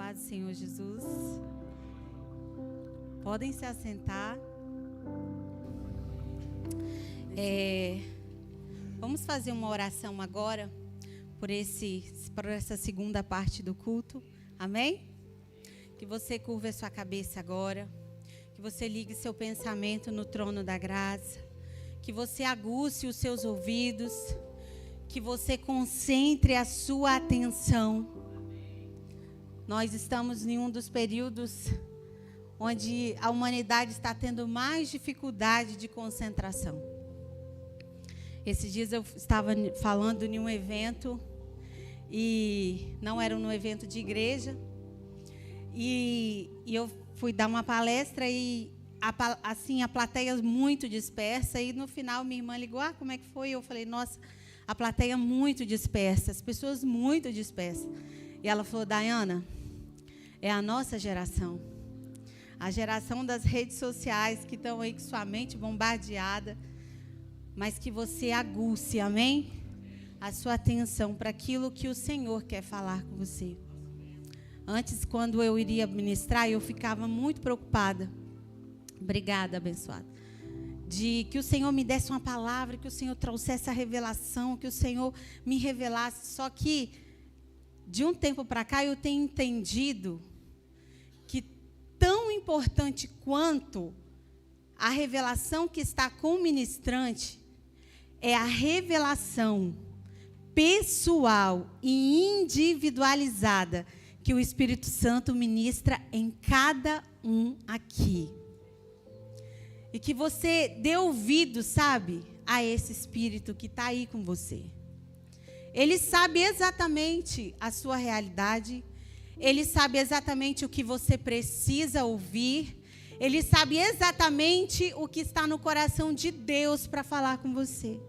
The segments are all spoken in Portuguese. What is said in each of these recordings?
paz do Senhor Jesus. Podem se assentar. Vamos fazer uma oração agora por essa segunda parte do culto. Amém? Que você curva a sua cabeça agora. Que você ligue seu pensamento no trono da graça. Que você aguce os seus ouvidos. Que você concentre a sua atenção. Nós estamos em um dos períodos onde a humanidade está tendo mais dificuldade de concentração. Esses dias eu estava falando em um evento, e não era um evento de igreja, e eu fui dar uma palestra e a plateia muito dispersa, e no final minha irmã ligou, como é que foi? Eu falei, nossa, a plateia muito dispersa, as pessoas muito dispersas. E ela falou, Dayana, é a nossa geração. A geração das redes sociais que estão aí com sua mente bombardeada, mas que você aguce, amém? A sua atenção para aquilo que o Senhor quer falar com você. Antes, quando eu iria ministrar, eu ficava muito preocupada. Obrigada, abençoada. De que o Senhor me desse uma palavra, que o Senhor trouxesse a revelação, que o Senhor me revelasse. Só que, de um tempo para cá, eu tenho entendido que tão importante quanto a revelação que está com o ministrante é a revelação pessoal e individualizada que o Espírito Santo ministra em cada um aqui. E que você dê ouvido, sabe, a esse Espírito que está aí com você. Ele sabe exatamente a sua realidade. Ele sabe exatamente o que você precisa ouvir. Ele sabe exatamente o que está no coração de Deus para falar com você.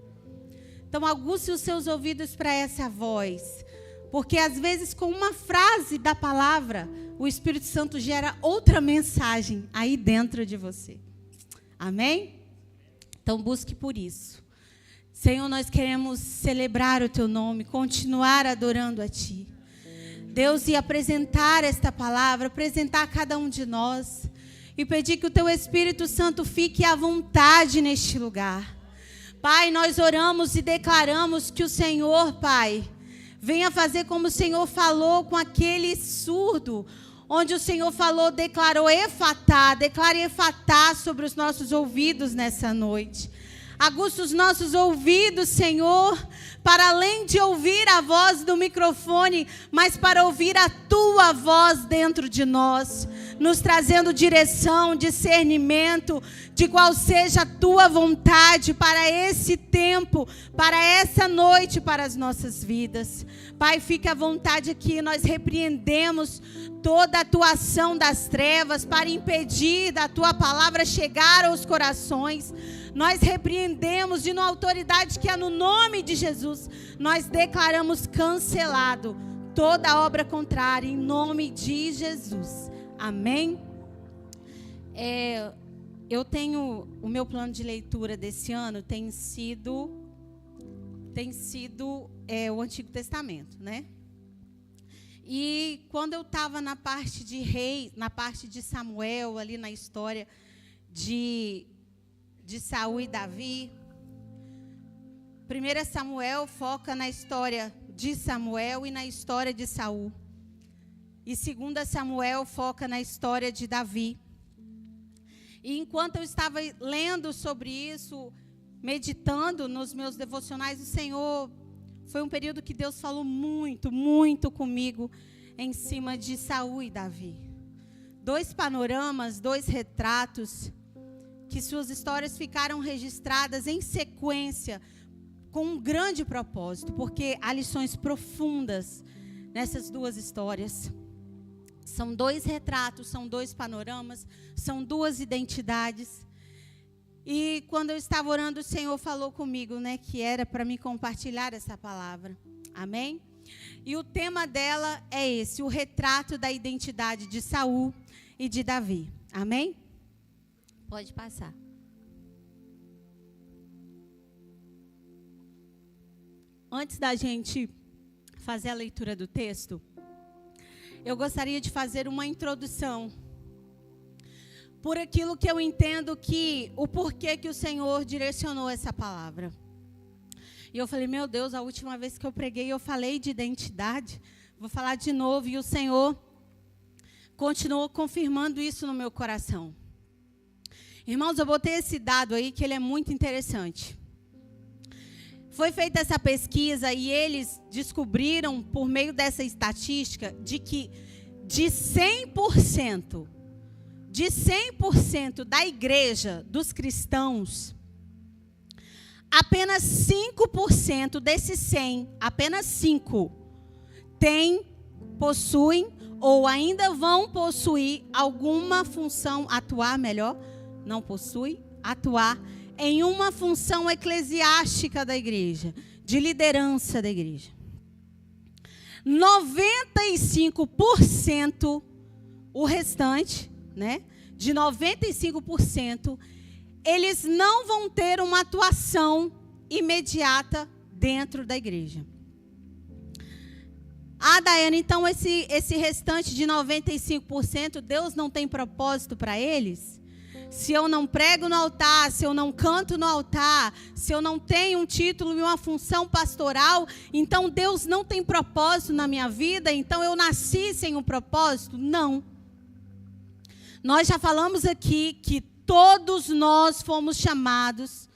Então, aguce os seus ouvidos para essa voz. Porque, às vezes, com uma frase da palavra, o Espírito Santo gera outra mensagem aí dentro de você. Amém? Então, busque por isso. Senhor, nós queremos celebrar o Teu nome, continuar adorando a Ti. Deus, e apresentar esta palavra, apresentar a cada um de nós. E pedir que o Teu Espírito Santo fique à vontade neste lugar. Pai, nós oramos e declaramos que o Senhor, Pai, venha fazer como o Senhor falou com aquele surdo, onde o Senhor falou, declarou efatá, declare efatá sobre os nossos ouvidos nessa noite. Aguça os nossos ouvidos, Senhor, para além de ouvir a voz do microfone, mas para ouvir a Tua voz dentro de nós, nos trazendo direção, discernimento, de qual seja a Tua vontade para esse tempo, para essa noite, para as nossas vidas. Pai, fique à vontade aqui, nós repreendemos toda a atuação das trevas para impedir da Tua palavra chegar aos corações. Nós repreendemos e na autoridade que há no nome de Jesus, nós declaramos cancelado toda obra contrária em nome de Jesus. Amém? Eu tenho, o meu plano de leitura desse ano tem sido o Antigo Testamento, né? E quando eu estava na parte de Reis, na parte de Samuel, ali na história de Saul e Davi, 1 Samuel foca na história de Samuel e na história de Saul. E 2 Samuel foca na história de Davi. E enquanto eu estava lendo sobre isso, meditando nos meus devocionais, o Senhor, foi um período que Deus falou muito, muito comigo em cima de Saul e Davi. 2 panoramas, 2 retratos, que suas histórias ficaram registradas em sequência, com um grande propósito, porque há lições profundas nessas 2 histórias. São 2 retratos, são 2 panoramas, são 2 identidades. E quando eu estava orando, o Senhor falou comigo, né, que era para me compartilhar essa palavra. Amém? E o tema dela é esse, o retrato da identidade de Saul e de Davi. Amém? Pode passar. Antes da gente fazer a leitura do texto, eu gostaria de fazer uma introdução por aquilo que eu entendo que o porquê que o Senhor direcionou essa palavra. E eu falei, meu Deus, a última vez que eu preguei, eu falei de identidade, vou falar de novo, e o Senhor continuou confirmando isso no meu coração. Irmãos, eu botei esse dado aí, que ele é muito interessante. Foi feita essa pesquisa e eles descobriram, por meio dessa estatística, de que de 100% da igreja, dos cristãos, apenas 5% desses 100, apenas 5, possuem ou ainda vão possuir alguma função, atuar em uma função eclesiástica da igreja, de liderança da igreja. 95%, o restante, né, de 95%, eles não vão ter uma atuação imediata dentro da igreja. Ah, Daiane, então esse restante de 95%, Deus não tem propósito para eles? Se eu não prego no altar, se eu não canto no altar, se eu não tenho um título e uma função pastoral, então Deus não tem propósito na minha vida? Então eu nasci sem um propósito? Não. Nós já falamos aqui que todos nós fomos chamados,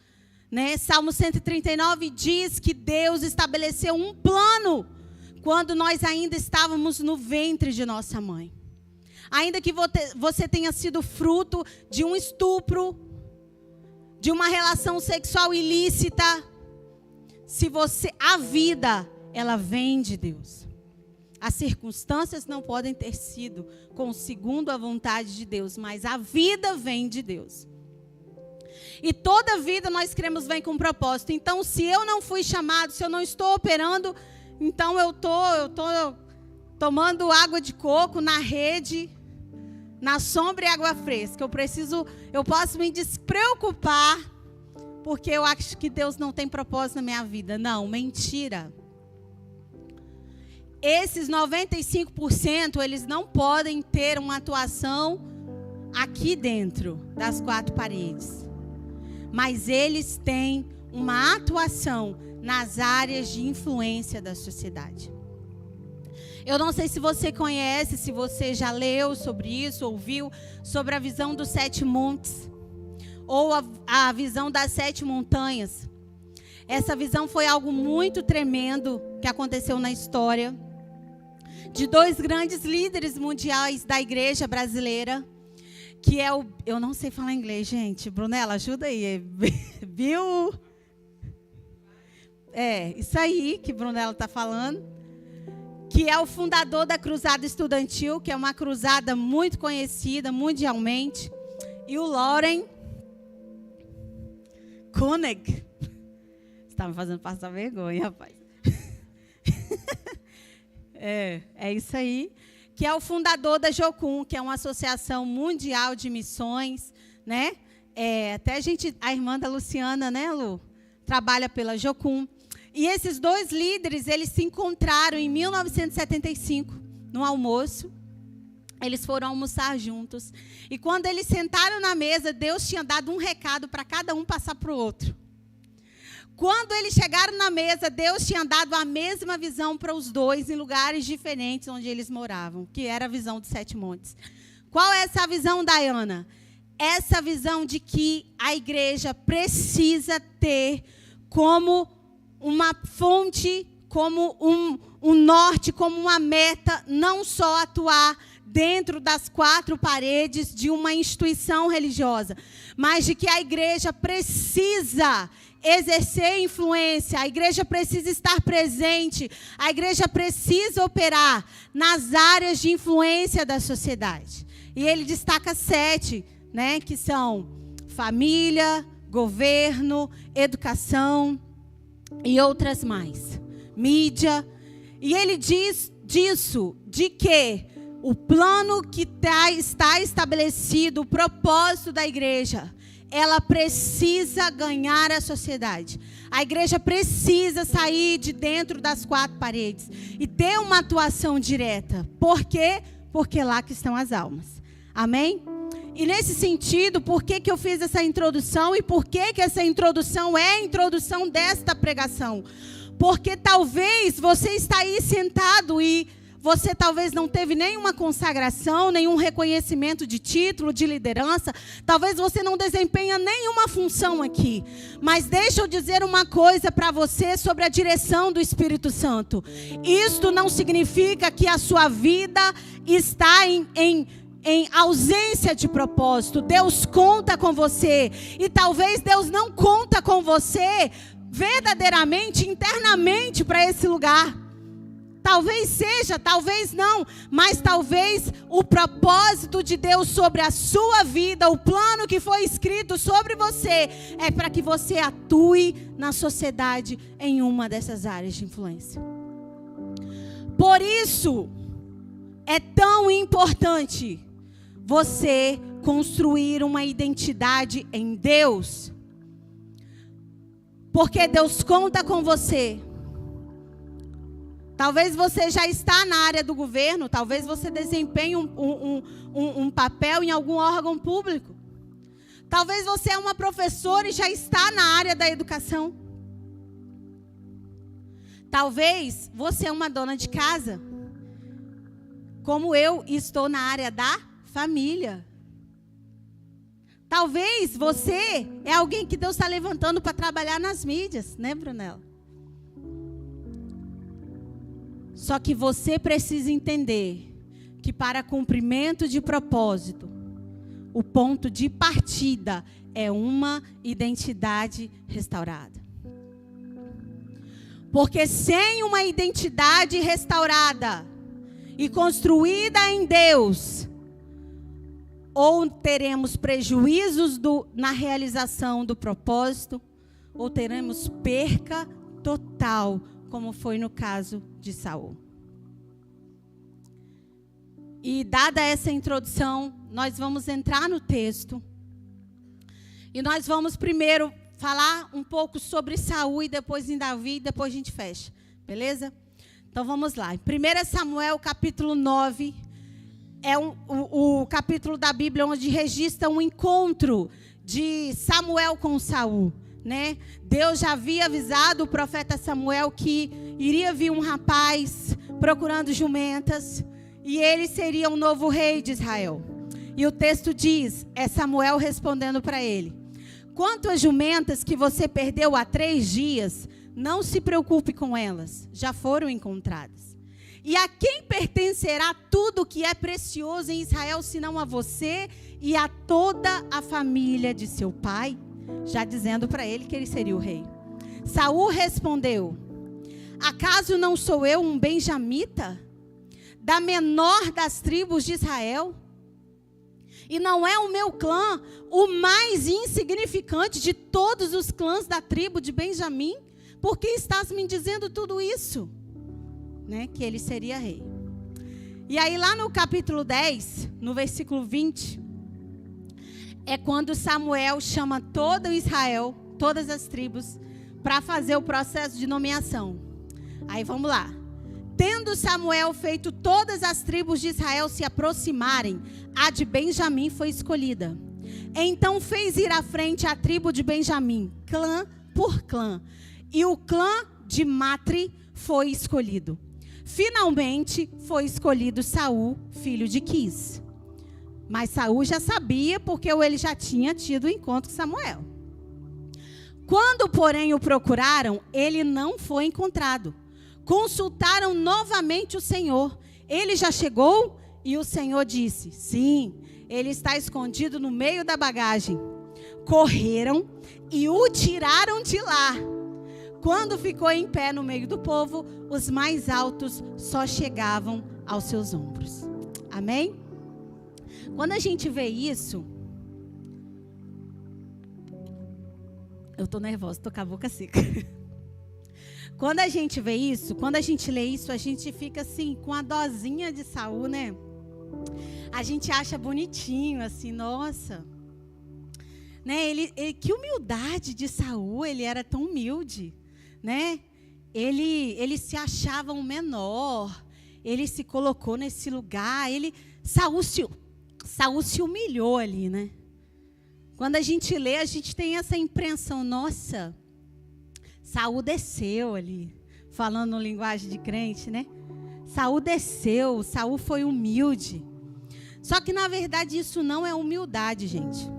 né? Salmo 139 diz que Deus estabeleceu um plano quando nós ainda estávamos no ventre de nossa mãe. Ainda que você tenha sido fruto de um estupro, de uma relação sexual ilícita, a vida, ela vem de Deus. As circunstâncias não podem ter sido segundo a vontade de Deus, mas a vida vem de Deus. E toda vida nós cremos vem com um propósito. Então, se eu não fui chamado, se eu não estou operando, então eu tô tomando água de coco na rede, na sombra e água fresca. Eu posso me despreocupar, porque eu acho que Deus não tem propósito na minha vida. Não, mentira. Esses 95%, eles não podem ter uma atuação aqui dentro das quatro paredes. Mas eles têm uma atuação nas áreas de influência da sociedade. Eu não sei se você conhece, se você já leu sobre isso, ouviu sobre a visão dos 7 montes, ou a visão das 7 montanhas. Essa visão foi algo muito tremendo que aconteceu na história de 2 grandes líderes mundiais da igreja brasileira, que é eu não sei falar inglês, gente. Brunella, ajuda aí. Bill? Isso aí que Brunella está falando. Que é o fundador da Cruzada Estudantil, que é uma cruzada muito conhecida mundialmente. E o Loren Koenig. Você está me fazendo passar vergonha, rapaz. É isso aí. Que é o fundador da Jocum, que é uma associação mundial de missões, né? Até a irmã da Luciana, né, Lu? Trabalha pela Jocum. E esses 2 líderes, eles se encontraram em 1975, no almoço. Eles foram almoçar juntos. E quando eles sentaram na mesa, Deus tinha dado um recado para cada um passar para o outro. Quando eles chegaram na mesa, Deus tinha dado a mesma visão para os 2 em lugares diferentes onde eles moravam, que era a visão dos 7 montes. Qual é essa visão, Daiana? Essa visão de que a igreja precisa ter como uma fonte, como um norte, como uma meta, não só atuar dentro das 4 paredes de uma instituição religiosa, mas de que a igreja precisa exercer influência, a igreja precisa estar presente, a igreja precisa operar nas áreas de influência da sociedade. E ele destaca 7, né, que são família, governo, educação e outras mais. Mídia. E ele diz de que o plano que está estabelecido, o propósito da igreja, ela precisa ganhar a sociedade. A igreja precisa sair de dentro das quatro paredes e ter uma atuação direta. Por quê? Porque é lá que estão as almas. Amém? E nesse sentido, por que eu fiz essa introdução e por que essa introdução é a introdução desta pregação? Porque talvez você está aí sentado e você talvez não teve nenhuma consagração, nenhum reconhecimento de título, de liderança. Talvez você não desempenha nenhuma função aqui. Mas deixa eu dizer uma coisa para você sobre a direção do Espírito Santo. Isto não significa que a sua vida está em ausência de propósito. Deus conta com você. E talvez Deus não conta com você verdadeiramente, internamente para esse lugar. Talvez seja, talvez não, mas talvez o propósito de Deus sobre a sua vida, o plano que foi escrito sobre você, é para que você atue na sociedade em uma dessas áreas de influência. Por isso, é tão importante você construir uma identidade em Deus, porque Deus conta com você. Talvez você já está na área do governo, talvez você desempenhe um papel em algum órgão público. Talvez você é uma professora e já está na área da educação. Talvez você é uma dona de casa, como eu estou na área da família. Talvez você é alguém que Deus está levantando para trabalhar nas mídias, né, Brunella? Só que você precisa entender que para cumprimento de propósito, o ponto de partida é uma identidade restaurada. Porque sem uma identidade restaurada e construída em Deus, ou teremos prejuízos na realização do propósito, ou teremos perca total, como foi no caso de Saul. E dada essa introdução, nós vamos entrar no texto. E nós vamos primeiro falar um pouco sobre Saul e depois em Davi, e depois a gente fecha. Beleza? Então vamos lá. 1 Samuel capítulo 9 é o capítulo da Bíblia onde registra um encontro de Samuel com Saul. Né? Deus já havia avisado o profeta Samuel que iria vir um rapaz procurando jumentas e ele seria o novo rei de Israel. E o texto diz, é Samuel respondendo para ele: quanto às jumentas que você perdeu há 3 dias, não se preocupe com elas, já foram encontradas. E a quem pertencerá tudo que é precioso em Israel, senão a você e a toda a família de seu pai? Já dizendo para ele que ele seria o rei. Saul respondeu: acaso não sou eu um benjamita, da menor das tribos de Israel? E não é o meu clã o mais insignificante de todos os clãs da tribo de Benjamim? Por que estás me dizendo tudo isso? Né? Que ele seria rei. E aí lá no capítulo 10, no versículo 20... é quando Samuel chama todo Israel, todas as tribos, para fazer o processo de nomeação. Aí vamos lá. Tendo Samuel feito todas as tribos de Israel se aproximarem, a de Benjamim foi escolhida. Então fez ir à frente a tribo de Benjamim, clã por clã. E o clã de Matri foi escolhido. Finalmente foi escolhido Saul, filho de Quis. Mas Saul já sabia, porque ele já tinha tido o encontro com Samuel. Quando, porém, o procuraram, ele não foi encontrado. Consultaram novamente o Senhor. Ele já chegou? E o Senhor disse: sim, ele está escondido no meio da bagagem. Correram e o tiraram de lá. Quando ficou em pé no meio do povo, os mais altos só chegavam aos seus ombros. Amém? Quando a gente vê isso, eu estou nervosa, estou com a boca seca. Quando a gente vê isso, quando a gente lê isso, a gente fica assim, com a dosinha de Saul, né? A gente acha bonitinho, assim, nossa. né? Que humildade de Saul, ele era tão humilde, né? Ele se achava um menor, ele se colocou nesse lugar, Saul se humilhou ali, né? Quando a gente lê, a gente tem essa impressão, nossa, Saul desceu ali, falando linguagem de crente, né? Saul desceu, Saul foi humilde. Só que, na verdade, isso não é humildade, gente.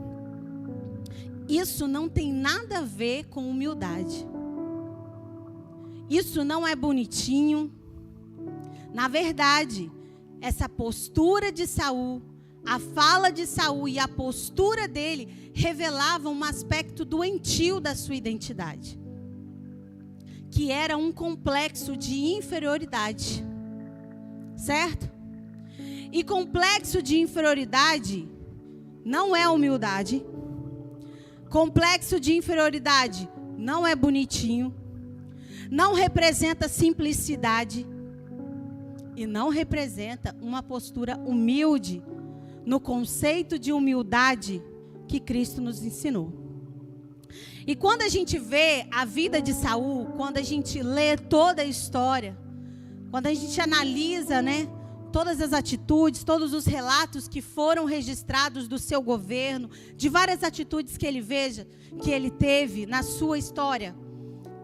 Isso não tem nada a ver com humildade. Isso não é bonitinho. Na verdade, essa postura de Saul, a fala de Saul e a postura dele revelavam um aspecto doentio da sua identidade, que era um complexo de inferioridade. Certo? E complexo de inferioridade não é humildade. Complexo de inferioridade não é bonitinho. Não representa simplicidade. E não representa uma postura humilde no conceito de humildade que Cristo nos ensinou. E quando a gente vê a vida de Saul, quando a gente lê toda a história, quando a gente analisa, né, todas as atitudes, todos os relatos que foram registrados do seu governo, de várias atitudes que ele teve na sua história,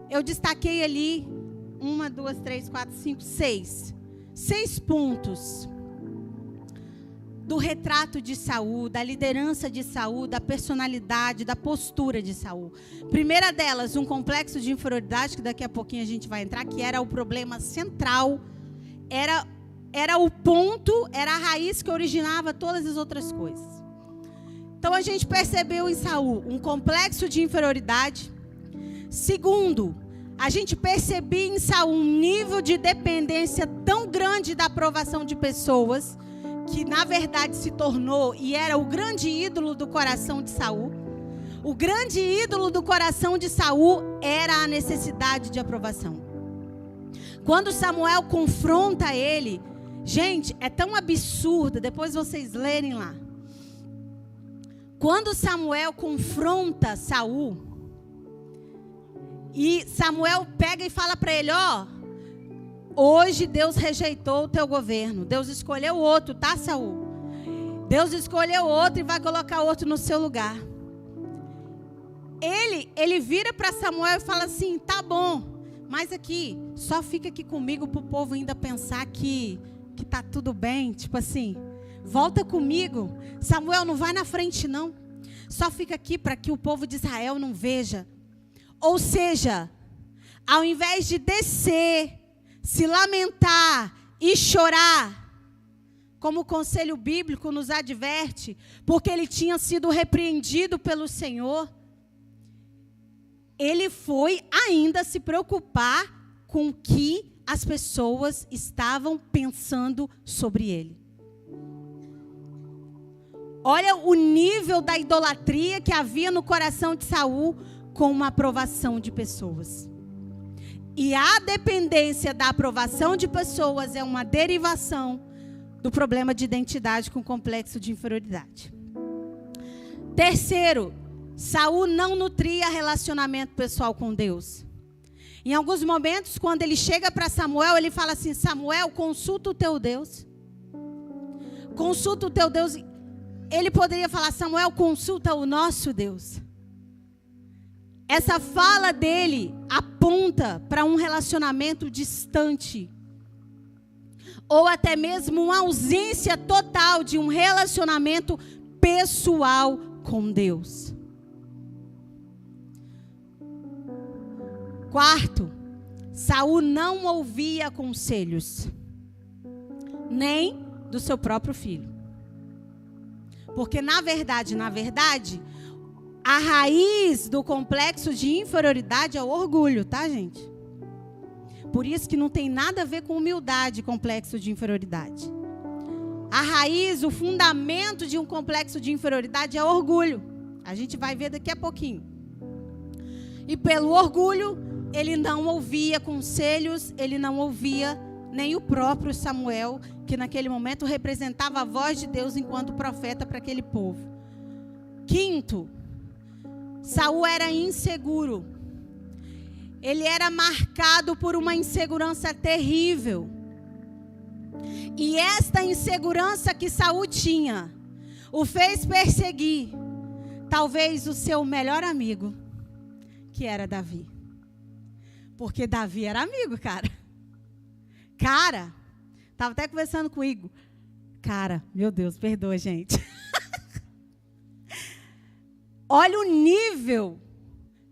eu destaquei ali 1, 2, 3, 4, 5, 6 pontos do retrato de Saul, da liderança de Saul, da personalidade, da postura de Saul. Primeira delas, um complexo de inferioridade, que daqui a pouquinho a gente vai entrar, que era o problema central, era o ponto, era a raiz que originava todas as outras coisas. Então a gente percebeu em Saul um complexo de inferioridade. Segundo, a gente percebia em Saul um nível de dependência tão grande da aprovação de pessoas, que na verdade se tornou e era o grande ídolo do coração de Saul. O grande ídolo do coração de Saul era a necessidade de aprovação. Quando Samuel confronta ele, gente, é tão absurdo, depois vocês lerem lá. Quando Samuel confronta Saul, e Samuel pega e fala para ele, hoje Deus rejeitou o teu governo. Deus escolheu outro, tá, Saul? Deus escolheu outro e vai colocar outro no seu lugar. Ele vira para Samuel e fala assim, tá bom, mas aqui, só fica aqui comigo para o povo ainda pensar que tá tudo bem. Tipo assim, volta comigo. Samuel, não vai na frente não. Só fica aqui para que o povo de Israel não veja. Ou seja, ao invés de descer, se lamentar e chorar, como o conselho bíblico nos adverte, porque ele tinha sido repreendido pelo Senhor, ele foi ainda se preocupar com o que as pessoas estavam pensando sobre ele. Olha o nível da idolatria que havia no coração de Saul com uma aprovação de pessoas. E a dependência da aprovação de pessoas é uma derivação do problema de identidade com complexo de inferioridade. Terceiro, Saul não nutria relacionamento pessoal com Deus. Em alguns momentos, quando ele chega para Samuel, ele fala assim, Samuel, consulta o teu Deus. Consulta o teu Deus. Ele poderia falar, Samuel, consulta o nosso Deus. Essa fala dele aponta para um relacionamento distante. Ou até mesmo uma ausência total de um relacionamento pessoal com Deus. Quarto, Saul não ouvia conselhos, nem do seu próprio filho. Porque na verdade, a raiz do complexo de inferioridade é o orgulho, tá, gente? Por isso que não tem nada a ver com humildade, complexo de inferioridade. A raiz, o fundamento de um complexo de inferioridade é orgulho. A gente vai ver daqui a pouquinho. E pelo orgulho, ele não ouvia conselhos, ele não ouvia nem o próprio Samuel, que naquele momento representava a voz de Deus enquanto profeta para aquele povo. Quinto, Saul era inseguro. Ele era marcado por uma insegurança terrível. E esta insegurança que Saul tinha o fez perseguir talvez o seu melhor amigo, que era Davi. Porque Davi era amigo, cara. Estava até conversando com o Igor. Cara, meu Deus, perdoa, gente. Olha o nível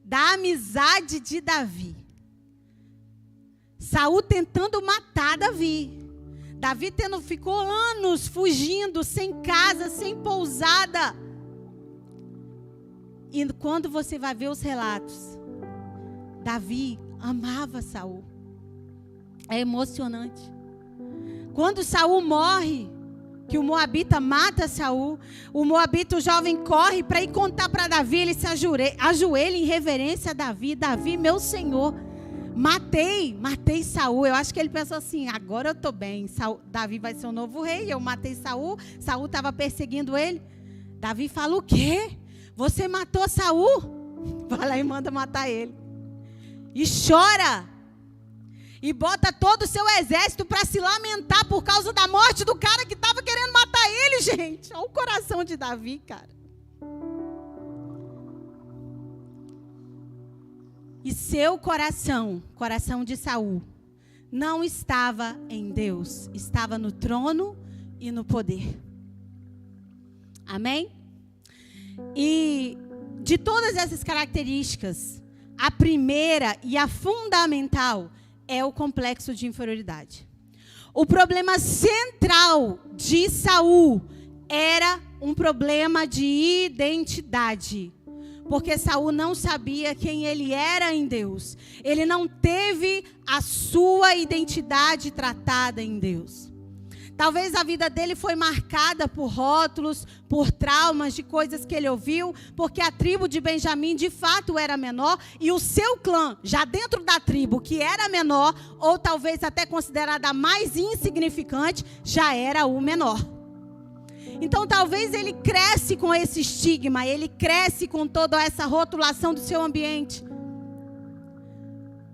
da amizade de Davi. Saul tentando matar Davi. Davi ficou anos fugindo, sem casa, sem pousada. E quando você vai ver os relatos, Davi amava Saul. É emocionante. Quando Saul morre, que o moabita mata Saul, o moabita, o jovem, corre para ir contar para Davi, ele se ajoelha em reverência a Davi. Davi, meu senhor, matei Saul. Eu acho que ele pensou assim, agora eu estou bem, Davi vai ser o novo rei, eu matei Saul estava perseguindo ele. Davi fala, o quê? Você matou Saul? Vai lá e manda matar ele. E chora. E bota todo o seu exército para se lamentar por causa da morte do cara que estava querendo matar ele, gente. Olha o coração de Davi, cara. E seu coração de Saul, não estava em Deus, estava no trono e no poder. Amém? E de todas essas características, a primeira e a fundamental é o complexo de inferioridade. O problema central de Saul era um problema de identidade. Porque Saul não sabia quem ele era em Deus. Ele não teve a sua identidade tratada em Deus. Talvez a vida dele foi marcada por rótulos, por traumas de coisas que ele ouviu, porque a tribo de Benjamim de fato era menor e o seu clã, já dentro da tribo que era menor, ou talvez até considerada a mais insignificante, já era o menor. Então talvez ele cresce com esse estigma, ele cresce com toda essa rotulação do seu ambiente.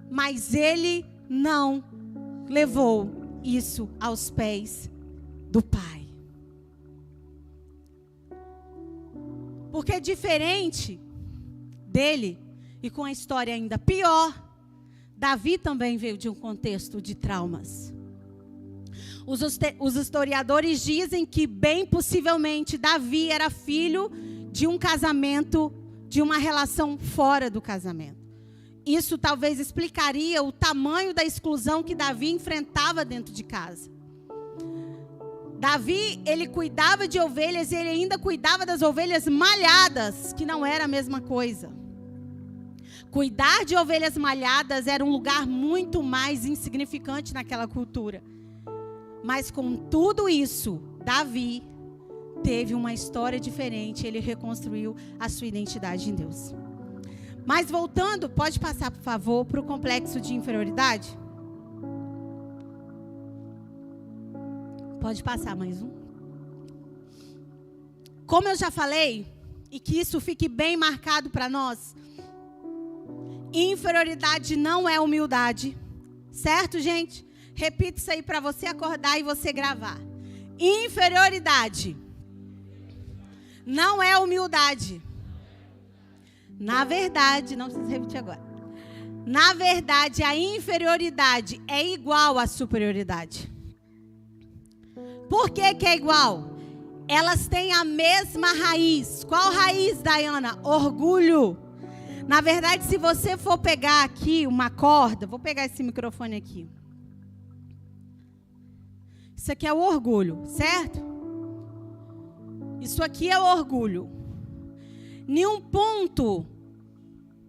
Mas ele não levou isso aos pés do Pai. Porque diferente dele, e com a história ainda pior, Davi também veio de um contexto de traumas. Os historiadores dizem que bem possivelmente Davi era filho de um casamento, de uma relação fora do casamento. Isso talvez explicaria o tamanho da exclusão que Davi enfrentava dentro de casa. Davi, ele cuidava de ovelhas e ele ainda cuidava das ovelhas malhadas, que não era a mesma coisa. Cuidar de ovelhas malhadas era um lugar muito mais insignificante naquela cultura. Mas com tudo isso, Davi teve uma história diferente, ele reconstruiu a sua identidade em Deus. Mas voltando, pode passar, por favor, para o complexo de inferioridade? Pode passar mais um. Como eu já falei, e que isso fique bem marcado para nós, inferioridade não é humildade. Certo, gente? Repita isso aí para você acordar e você gravar. Inferioridade não é humildade. Na verdade, não precisa repetir agora. Na verdade, a inferioridade é igual à superioridade. Por que que é igual? Elas têm a mesma raiz. Qual raiz, Dayana? Orgulho. Na verdade, se você for pegar aqui uma corda, vou pegar esse microfone aqui. Isso aqui é o orgulho, certo? Isso aqui é o orgulho. Em um ponto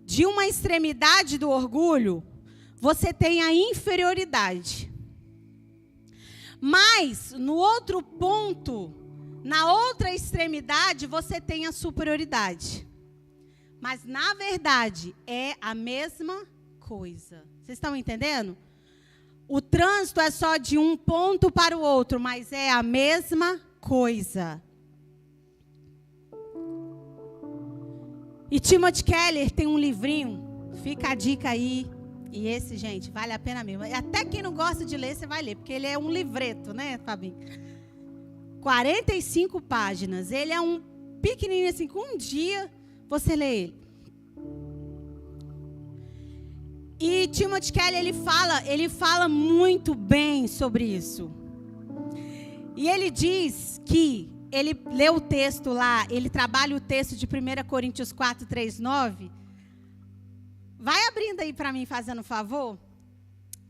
de uma extremidade do orgulho, você tem a inferioridade. Mas, no outro ponto, na outra extremidade, você tem a superioridade. Mas, na verdade, é a mesma coisa. Vocês estão entendendo? O trânsito é só de um ponto para o outro, mas é a mesma coisa. E Timothy Keller tem um livrinho, fica a dica aí. E esse, gente, vale a pena mesmo. Até quem não gosta de ler, você vai ler, porque ele é um livreto, né, Fabinho? 45 páginas. Ele é um pequenininho assim, com um dia você lê ele. E Timothy Keller, ele fala muito bem sobre isso. E ele diz que ele lê o texto lá, ele trabalha o texto de 1 Coríntios 4, 3, 9. Vai abrindo aí para mim, fazendo um favor,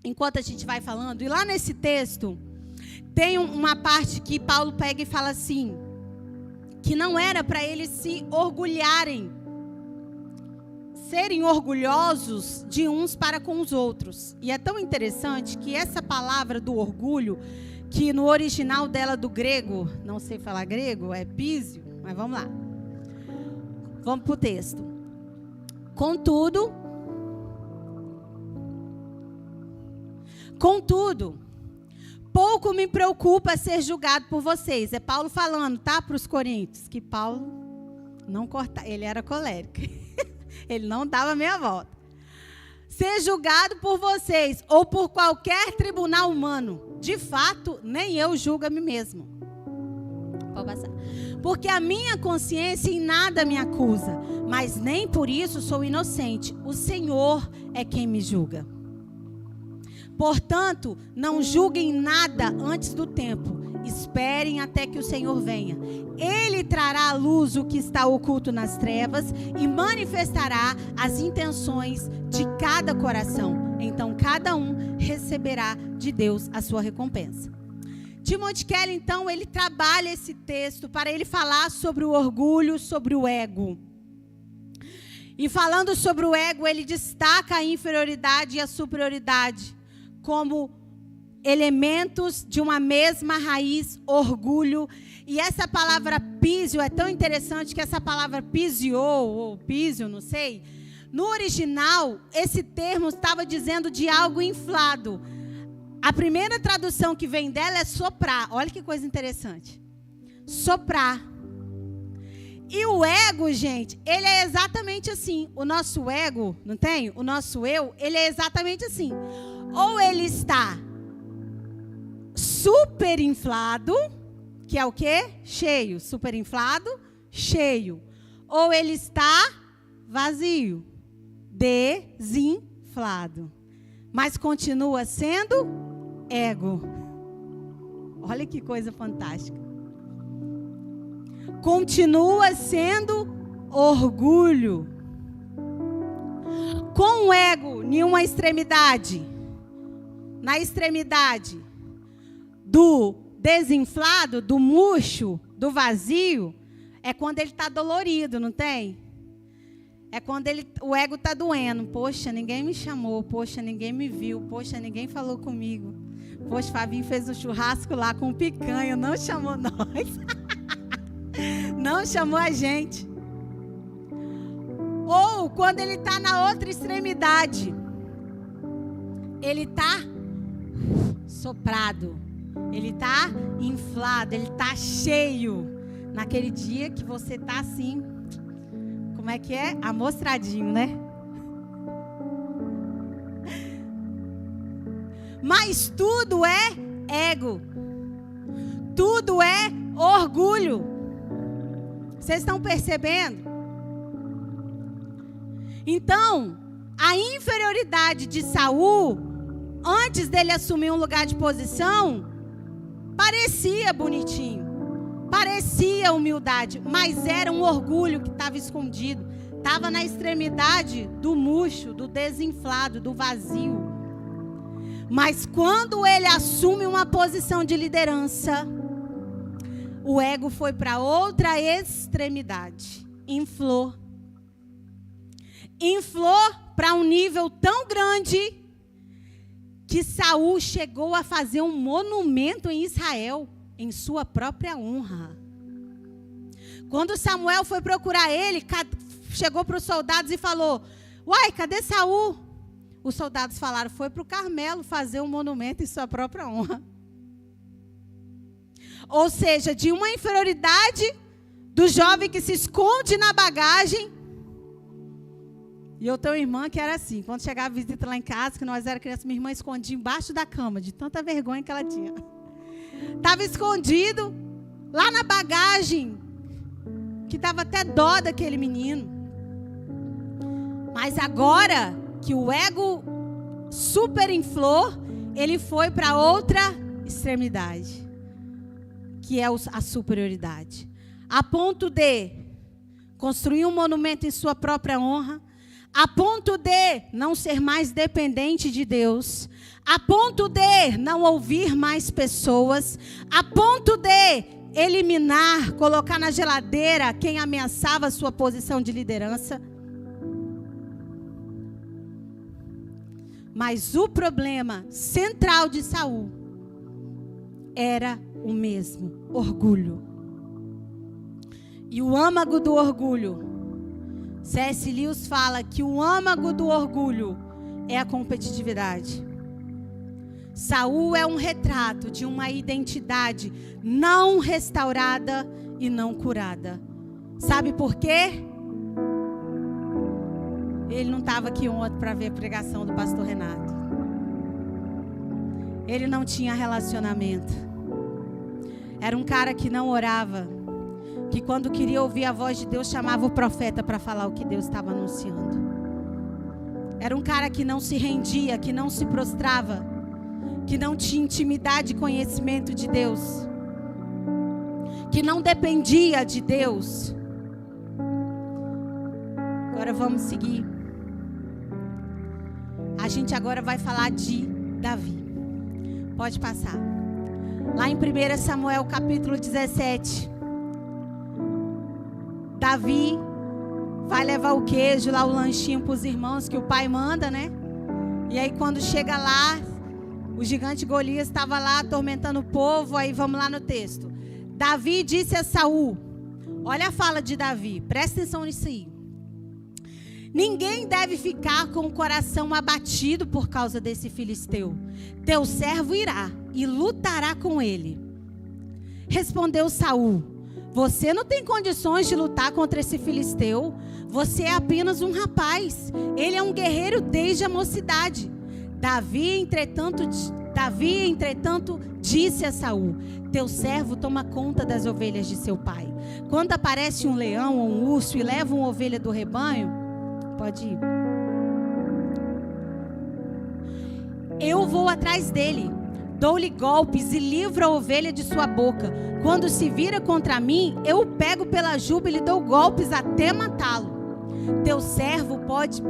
enquanto a gente vai falando. E lá nesse texto, tem uma parte que Paulo pega e fala assim, que não era para eles se orgulharem, serem orgulhosos de uns para com os outros. E é tão interessante que essa palavra do orgulho, que no original dela do grego, não sei falar grego, é písio, mas vamos lá. Vamos para o texto. Contudo, pouco me preocupa ser julgado por vocês. É Paulo falando, tá, para os coríntios, que Paulo não cortava, ele era colérico. Ele não dava meia volta. Ser julgado por vocês ou por qualquer tribunal humano. De fato, nem eu julgo a mim mesmo. Pode passar. Porque a minha consciência em nada me acusa, mas nem por isso sou inocente. O Senhor é quem me julga. Portanto, não julguem nada antes do tempo. Esperem até que o Senhor venha. Ele trará à luz o que está oculto nas trevas e manifestará as intenções de cada coração. Então, cada um receberá de Deus a sua recompensa. Timothy Keller, então, ele trabalha esse texto para ele falar sobre o orgulho, sobre o ego. E falando sobre o ego, ele destaca a inferioridade e a superioridade como elementos de uma mesma raiz, orgulho. E essa palavra písio é tão interessante que essa palavra pisio, ou písio, não sei, no original, esse termo estava dizendo de algo inflado. A primeira tradução que vem dela é soprar. Olha que coisa interessante. Soprar. E o ego, gente, ele é exatamente assim. O nosso ego, não tem? O nosso eu, ele é exatamente assim. Ou ele está super inflado, que é o quê? Cheio. Super inflado, cheio. Ou ele está vazio, desinflado. Mas continua sendo ego. Olha que coisa fantástica. Continua sendo orgulho. Com o ego em uma extremidade, na extremidade do desinflado, do murcho, do vazio, é quando ele está dolorido, não tem? É quando o ego está doendo. Poxa, ninguém me chamou. Poxa, ninguém me viu. Poxa, ninguém falou comigo. Poxa, Fabinho fez um churrasco lá com picanha, não chamou nós. Não chamou a gente. Ou quando ele está na outra extremidade, ele está soprado, ele está inflado, ele está cheio. Naquele dia que você está assim, como é que é? Amostradinho, né? Mas tudo é ego. Tudo é orgulho. Vocês estão percebendo? Então, a inferioridade de Saul, antes dele assumir um lugar de posição, parecia bonitinho, parecia humildade, mas era um orgulho que estava escondido, estava na extremidade do murcho, do desinflado, do vazio. Mas quando ele assume uma posição de liderança, o ego foi para outra extremidade, inflou. Inflou para um nível tão grande que Saul chegou a fazer um monumento em Israel, em sua própria honra. Quando Samuel foi procurar ele, chegou para os soldados e falou: uai, cadê Saul? Os soldados falaram: foi para o Carmelo fazer um monumento em sua própria honra. Ou seja, de uma inferioridade do jovem que se esconde na bagagem, E eu tenho uma irmã que era assim, quando chegava a visita lá em casa, que nós era criança, minha irmã escondia embaixo da cama, de tanta vergonha que ela tinha. Estava escondido lá na bagagem, que dava até dó daquele menino. Mas agora que o ego superinflou, ele foi para outra extremidade, que é a superioridade. A ponto de construir um monumento em sua própria honra, a ponto de não ser mais dependente de Deus, a ponto de não ouvir mais pessoas, a ponto de eliminar, colocar na geladeira quem ameaçava a sua posição de liderança. Mas o problema central de Saul era o mesmo, orgulho. E o âmago do orgulho, C.S. Lewis fala que o âmago do orgulho é a competitividade. Saul é um retrato de uma identidade não restaurada e não curada. Sabe por quê? Ele não estava aqui ontem para ver a pregação do pastor Renato. Ele não tinha relacionamento. Era um cara que não orava, que quando queria ouvir a voz de Deus, chamava o profeta para falar o que Deus estava anunciando. Era um cara que não se rendia, que não se prostrava, que não tinha intimidade e conhecimento de Deus, que não dependia de Deus. Agora vamos seguir. A gente agora vai falar de Davi. Pode passar. Lá em 1 Samuel capítulo 17. Davi vai levar o queijo lá, o lanchinho para os irmãos que o pai manda, né? E aí quando chega lá, o gigante Golias estava lá atormentando o povo. Aí vamos lá no texto. Davi disse a Saul, olha a fala de Davi, presta atenção nisso aí. Ninguém deve ficar com o coração abatido por causa desse filisteu. Teu servo irá e lutará com ele. Respondeu Saul, você não tem condições de lutar contra esse filisteu. Você é apenas um rapaz. Ele é um guerreiro desde a mocidade. Davi, entretanto, disse a Saul, teu servo toma conta das ovelhas de seu pai. Quando aparece um leão ou um urso e leva uma ovelha do rebanho, pode ir. Eu vou atrás dele, dou-lhe golpes e livro a ovelha de sua boca. Quando se vira contra mim, eu o pego pela juba e lhe dou golpes até matá-lo. Teu servo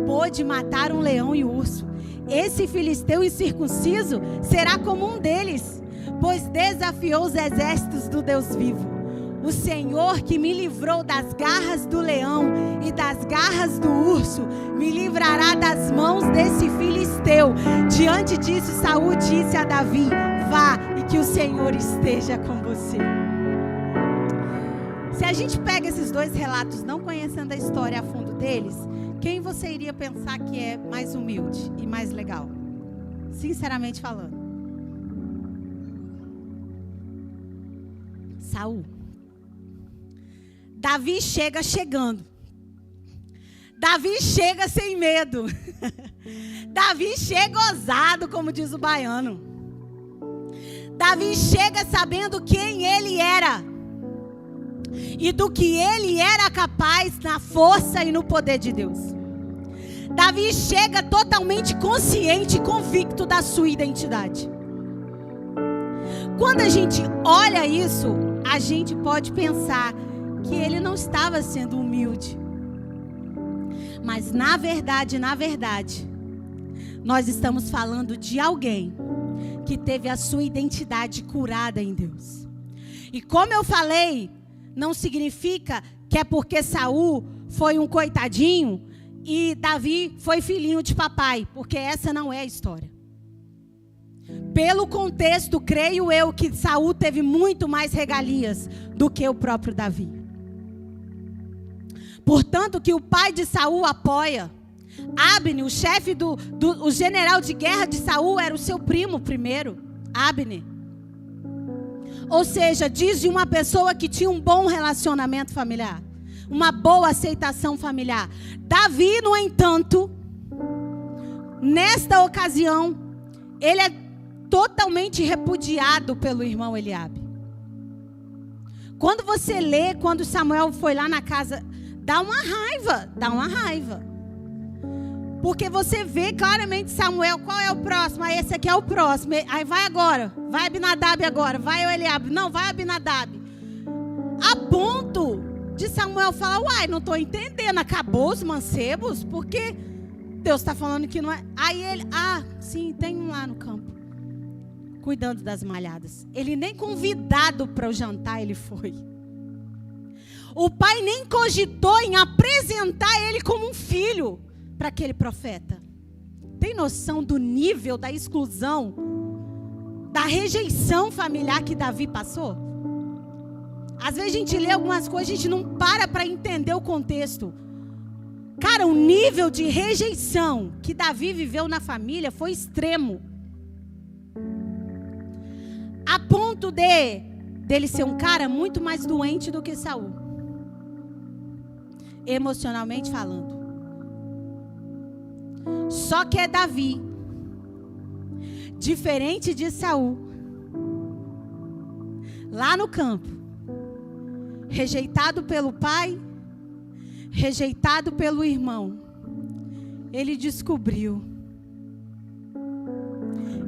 pôde matar um leão e um urso. Esse filisteu incircunciso será como um deles, pois desafiou os exércitos do Deus vivo. O Senhor que me livrou das garras do leão e das garras do urso, me livrará das mãos desse filisteu. Diante disso, Saul disse a Davi, vá e que o Senhor esteja com você. Se a gente pega esses dois relatos, não conhecendo a história a fundo deles, quem você iria pensar que é mais humilde e mais legal? Sinceramente falando. Saul. Davi chega chegando. Davi chega sem medo. Davi chega ousado, como diz o baiano. Davi chega sabendo quem ele era e do que ele era capaz na força e no poder de Deus. Davi chega totalmente consciente e convicto da sua identidade. Quando a gente olha isso, a gente pode pensar que ele não estava sendo humilde. Mas na verdade, nós estamos falando de alguém que teve a sua identidade curada em Deus. E como eu falei, não significa que é porque Saul foi um coitadinho e Davi foi filhinho de papai, porque essa não é a história. Pelo contexto, creio eu que Saul teve muito mais regalias do que o próprio Davi. Portanto, que o pai de Saul apoia. Abner, o chefe o general de guerra de Saul, era o seu primo primeiro, Abner. Ou seja, diz de uma pessoa que tinha um bom relacionamento familiar. uma boa aceitação familiar. Davi, no entanto, nesta ocasião, ele é totalmente repudiado pelo irmão Eliabe. Quando você lê, quando Samuel foi lá na casa, dá uma raiva. Porque você vê claramente Samuel, qual é o próximo? Ah, esse aqui é o próximo. Aí vai agora, vai Abinadab agora, vai o Eliabe. Não, vai Abinadab. A ponto de Samuel falar, uai, não estou entendendo, acabou os mancebos? Porque Deus está falando que não é. Aí ele, sim, tem um lá no campo, cuidando das malhadas. Ele nem convidado para o jantar ele foi. O pai nem cogitou em apresentar ele como um filho para aquele profeta. Tem noção do nível da exclusão, da rejeição familiar que Davi passou? Às vezes a gente lê algumas coisas, a gente não para entender o contexto. Cara, o nível de rejeição que Davi viveu na família foi extremo. A ponto dele ser um cara muito mais doente do que Saul. Emocionalmente falando. Só que é Davi, diferente de Saul, lá no campo, rejeitado pelo pai, rejeitado pelo irmão, ele descobriu,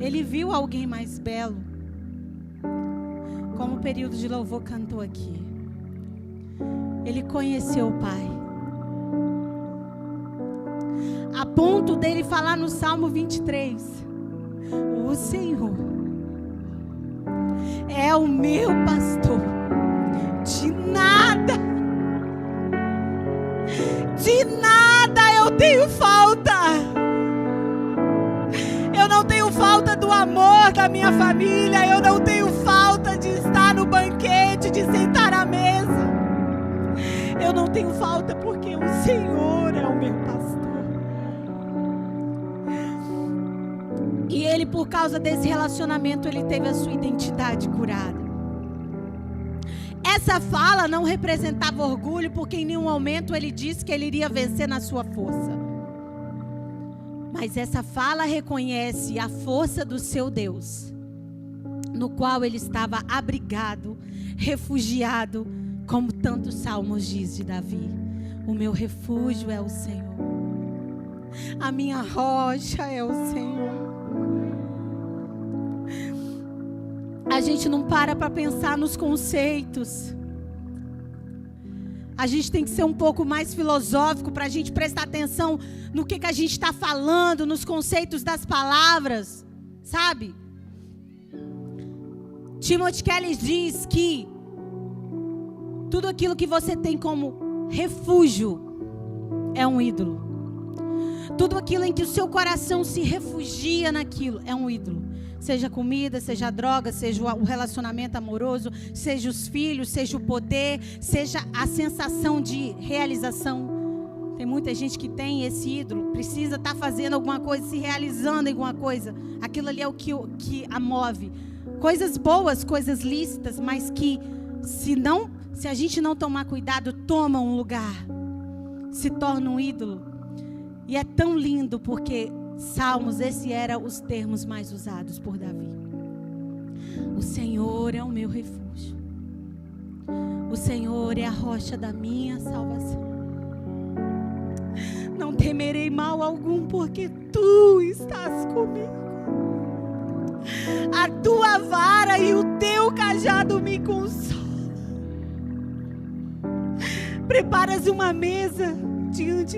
ele viu alguém mais belo, como o período de louvor cantou aqui. Ele conheceu o pai. A ponto dele falar no Salmo 23, o Senhor é o meu pastor, de nada eu tenho falta. Eu não tenho falta do amor da minha família, eu não tenho falta de estar no banquete, de sentar à mesa. Eu não tenho falta porque o Senhor é o meu pastor. E ele, por causa desse relacionamento, ele teve a sua identidade curada. Essa fala não representava orgulho, porque em nenhum momento ele disse que ele iria vencer na sua força. Mas essa fala reconhece a força do seu Deus, no qual ele estava abrigado, refugiado, como tantos salmos diz de Davi. O meu refúgio é o Senhor. A minha rocha é o Senhor. A gente não para pensar nos conceitos. A gente tem que ser um pouco mais filosófico para a gente prestar atenção no que a gente está falando, nos conceitos das palavras, sabe? Timothy Keller diz que tudo aquilo que você tem como refúgio é um ídolo. Tudo aquilo em que o seu coração se refugia naquilo é um ídolo. Seja comida, seja droga, seja o relacionamento amoroso, seja os filhos, seja o poder, seja a sensação de realização. Tem muita gente que tem esse ídolo, precisa estar fazendo alguma coisa, se realizando em alguma coisa. Aquilo ali é o que a move. Coisas boas, coisas lícitas, mas que se a gente não tomar cuidado, toma um lugar, se torna um ídolo. E é tão lindo porque Salmos, esse era os termos mais usados por Davi. O Senhor é o meu refúgio. O Senhor é a rocha da minha salvação. Não temerei mal algum, porque Tu estás comigo. A Tua vara e o Teu cajado me consolam. Preparas uma mesa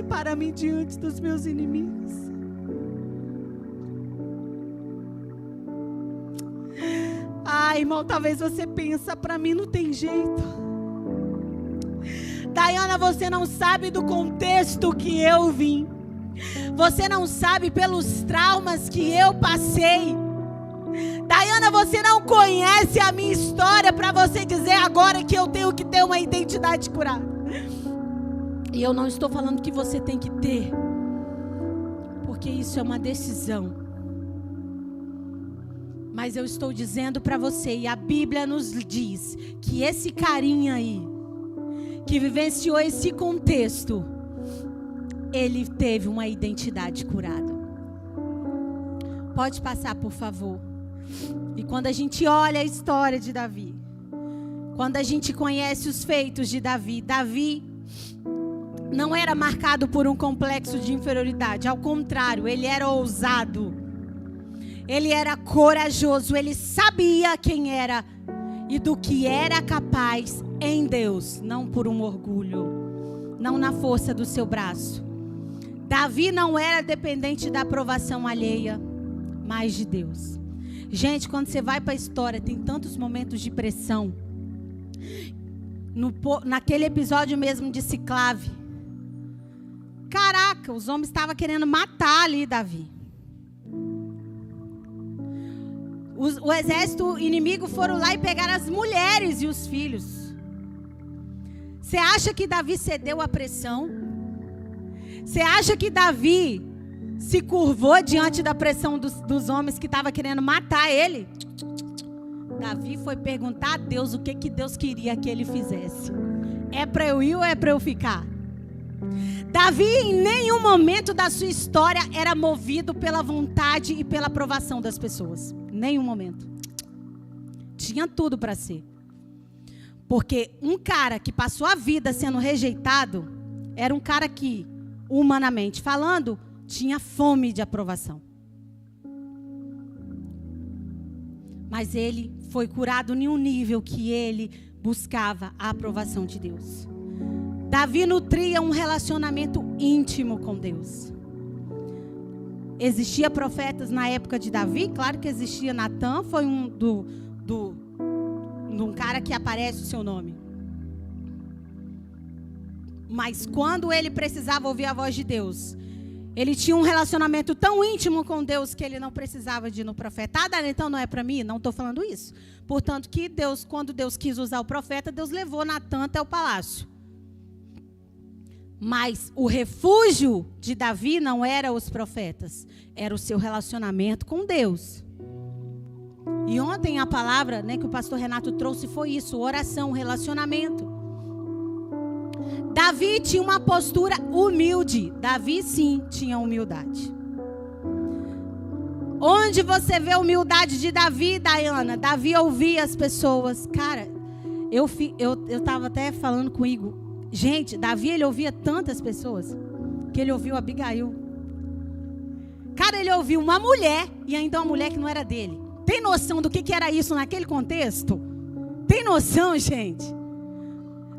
para mim diante dos meus inimigos. Irmão, talvez você pensa, para mim não tem jeito. Daiana, você não sabe do contexto que eu vim. Você não sabe pelos traumas que eu passei. Daiana, você não conhece a minha história para você dizer agora que eu tenho que ter uma identidade curada. E eu não estou falando que você tem que ter, porque isso é uma decisão. Mas eu estou dizendo para você, e a Bíblia nos diz, que esse carinha aí, que vivenciou esse contexto, ele teve uma identidade curada. Pode passar, por favor. E quando a gente olha a história de Davi, quando a gente conhece os feitos de Davi, Davi não era marcado por um complexo de inferioridade. Ao contrário, ele era ousado. Ele era corajoso. Ele sabia quem era e do que era capaz em Deus. Não por um orgulho, não na força do seu braço. Davi não era dependente da aprovação alheia, mas de Deus. Gente, quando você vai para a história, tem tantos momentos de pressão. Naquele episódio mesmo de Ciclave. Caraca, os homens estavam querendo matar ali Davi. O exército inimigo foram lá e pegaram as mulheres e os filhos. Você acha que Davi cedeu à pressão? Você acha que Davi se curvou diante da pressão dos homens que estavam querendo matar ele? Davi foi perguntar a Deus o que Deus queria que ele fizesse. É para eu ir ou é para eu ficar? Davi em nenhum momento da sua história era movido pela vontade e pela aprovação das pessoas. Nenhum momento. Tinha tudo para ser. Porque um cara que passou a vida sendo rejeitado era um cara que, humanamente falando, tinha fome de aprovação. Mas ele foi curado em um nível que ele buscava a aprovação de Deus. Davi nutria um relacionamento íntimo com Deus. Existia profetas na época de Davi? Claro que existia. Natan foi um cara que aparece o seu nome. Mas quando ele precisava ouvir a voz de Deus, ele tinha um relacionamento tão íntimo com Deus que ele não precisava de ir no profeta. Então não é para mim? Não estou falando isso. Portanto, que Deus, quando Deus quis usar o profeta, Deus levou Natan até o palácio. Mas o refúgio de Davi não era os profetas, era o seu relacionamento com Deus. E ontem a palavra, que o pastor Renato trouxe foi isso, oração, relacionamento. Davi tinha uma postura humilde. Davi sim tinha humildade. Onde você vê a humildade de Davi, Dayana? Davi ouvia as pessoas. Cara, eu estava até falando com o Igor. Gente, Davi, ele ouvia tantas pessoas, que ele ouviu Abigail. Cara, ele ouviu uma mulher, e ainda uma mulher que não era dele. Tem noção do que era isso naquele contexto? Tem noção, gente?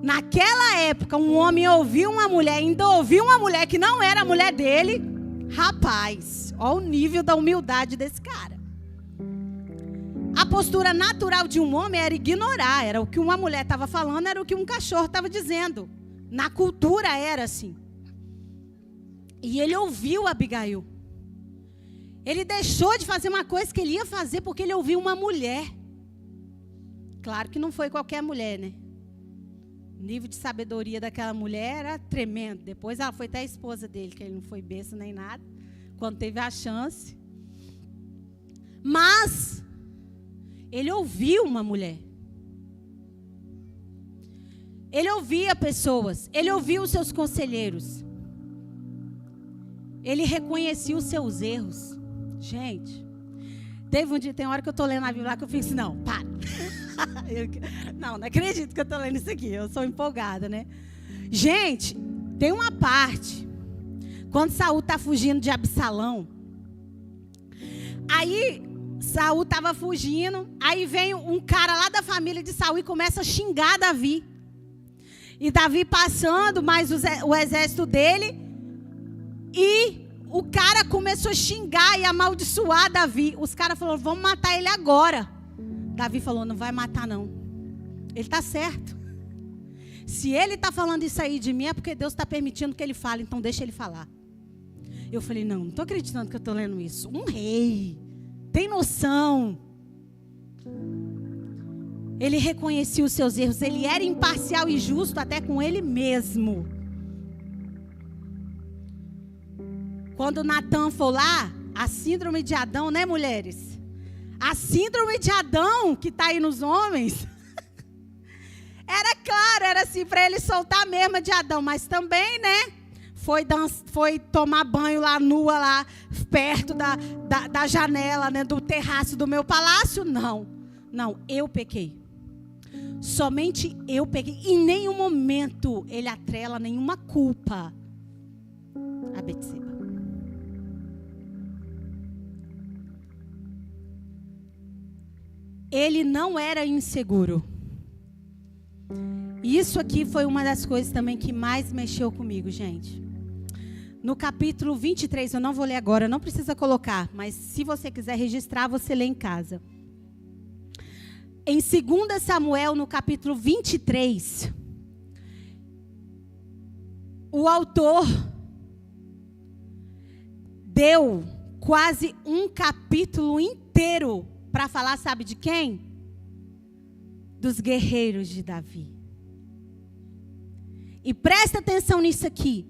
Naquela época, um homem ouviu uma mulher, ainda ouviu uma mulher que não era a mulher dele. Rapaz, olha o nível da humildade desse cara. A postura natural de um homem era ignorar. Era o que uma mulher estava falando, era o que um cachorro estava dizendo. Na cultura era assim. E ele ouviu Abigail. Ele deixou de fazer uma coisa que ele ia fazer porque ele ouviu uma mulher. Claro que não foi qualquer mulher, né? O nível de sabedoria daquela mulher era tremendo. Depois ela foi até a esposa dele, que ele não foi besta nem nada, quando teve a chance. Mas ele ouviu uma mulher. Ele ouvia pessoas. Ele ouvia os seus conselheiros. Ele reconhecia os seus erros. Gente, teve um dia, tem hora que eu estou lendo a Bíblia lá que eu fico assim, não, para. Não acredito que eu estou lendo isso aqui. Eu sou empolgada, né? Gente, tem uma parte, quando Saul está fugindo de Absalão. Aí Saul estava fugindo, aí vem um cara lá da família de Saul e começa a xingar Davi. E Davi passando, mais o exército dele, e o cara começou a xingar e amaldiçoar Davi. Os caras falaram, vamos matar ele agora. Davi falou, não vai matar não. Ele está certo. Se ele está falando isso aí de mim, é porque Deus está permitindo que ele fale, então deixa ele falar. Eu falei, não estou acreditando que eu estou lendo isso. Um rei, tem noção. Ele reconhecia os seus erros, ele era imparcial e justo até com ele mesmo. Quando Natan for lá, a síndrome de Adão, né, mulheres? A síndrome de Adão que está aí nos homens Era claro, era assim, para ele soltar mesmo de Adão. Mas também, né? Foi tomar banho lá, nua, lá, perto da janela, né, do terraço do meu palácio. Não, eu pequei. Somente eu pequei. Em nenhum momento ele atrela nenhuma culpa a Betseba. Ele não era inseguro. Isso aqui foi uma das coisas também que mais mexeu comigo, gente. No capítulo 23, eu não vou ler agora, não precisa colocar, mas se você quiser registrar, você lê em casa. Em 2 Samuel, no capítulo 23, o autor deu quase um capítulo inteiro para falar, sabe de quem? Dos guerreiros de Davi. E presta atenção nisso aqui.